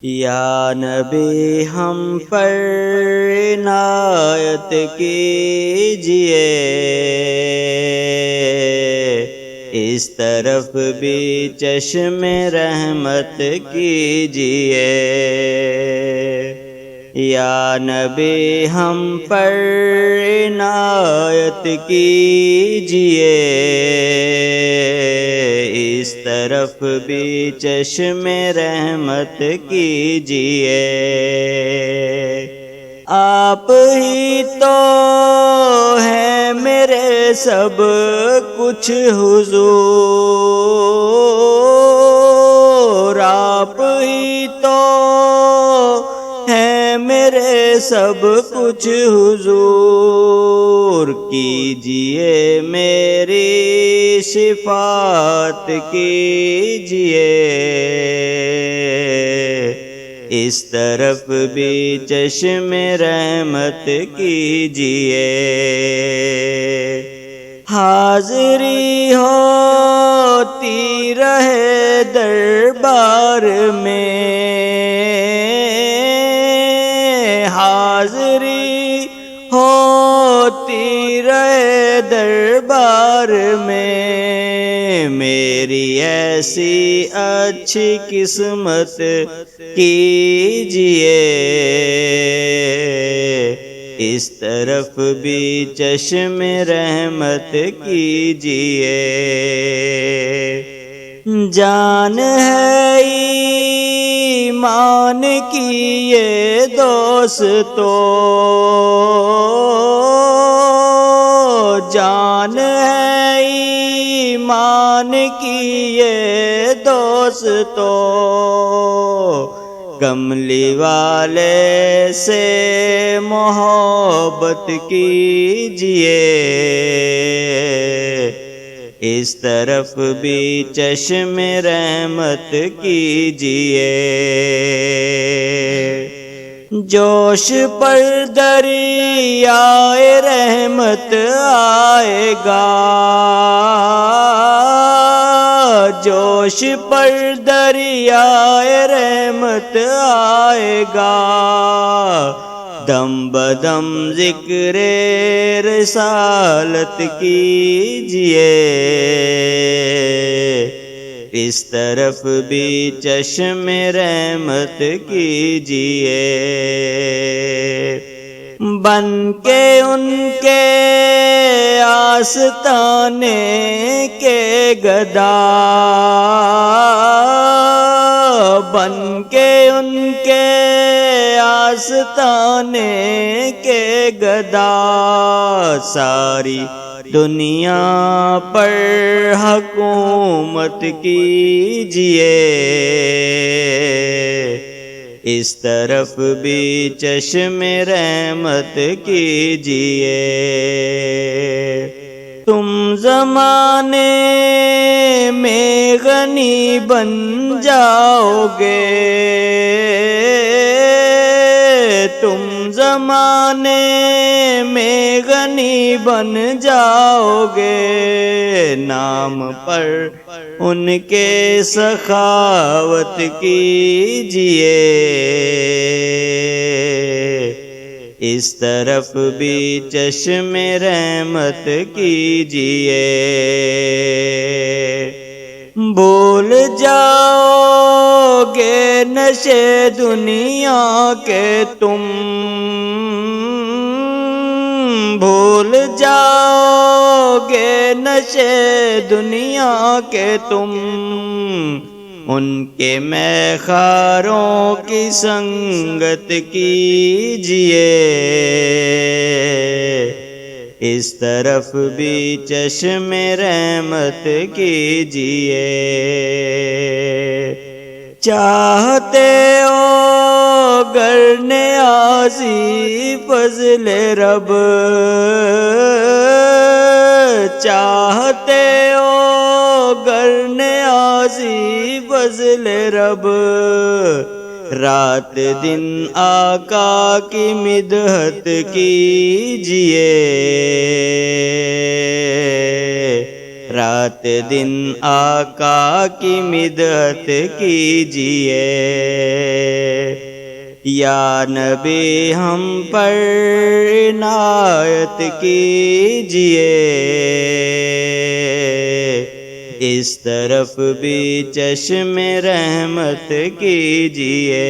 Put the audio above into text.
یا نبی ہم پر عنایت کیجئے، اس طرف بھی چشم رحمت کیجئے۔ یا نبی ہم پر عنایت کیجئے، اس طرف بھی چشم رحمت کیجئے۔ آپ ہی تو ہیں میرے سب کچھ حضور، آپ ہی تو ہیں میرے سب کچھ حضور، کیجئے میری شفاعت کیجئے، اس طرف بھی چشم رحمت کیجئے۔ حاضری ہوتی رہے دربار میں، حاضری ہوتی رہے دربار میں، میری ایسی اچھی قسمت کیجئے، اس طرف بھی چشم رحمت کیجئے۔ جان ہے ایمان کی یہ دوستو، جان ہے ایمان کی یہ دوستو، کملی والے سے محبت کیجئے، اس طرف بھی چشم رحمت کیجئے۔ جوش پر دریائے رحمت آئے گا، جوش پر دریائے رحمت آئے گا، دم بدم ذکر رسالت کیجئے، اس طرف بھی چشم رحمت کیجئے۔ بن کے ان کے آستانے کے گدا، بن کے ان کے آستانے کے گدا، ساری دنیا پر حکومت کیجئے، اس طرف بھی چشم رحمت کیجئے۔ تم زمانے میں غنی بن جاؤ گے، تم زمانے میں غنی بن جاؤ گے، نام پر ان کے سخاوت کیجئے، اس طرف بھی چشم رحمت کیجئے۔ بھول جاؤ گے نشے دنیا کے تم، بھول جاؤ گے نشے دنیا کے تم، ان کے میخاروں کی سنگت کیجئے، اس طرف بھی چشم رحمت کیجئے۔ چاہتے ہو گر نیازی فضل رب، چاہتے ہو گر نیازی فضل رب، رات دن آقا کی مدحت کیجئے، رات دن آقا کی مدحت کیجئے، یا نبی ہم پر عنایت کیجئے، اس طرف بھی چشم رحمت کیجئے۔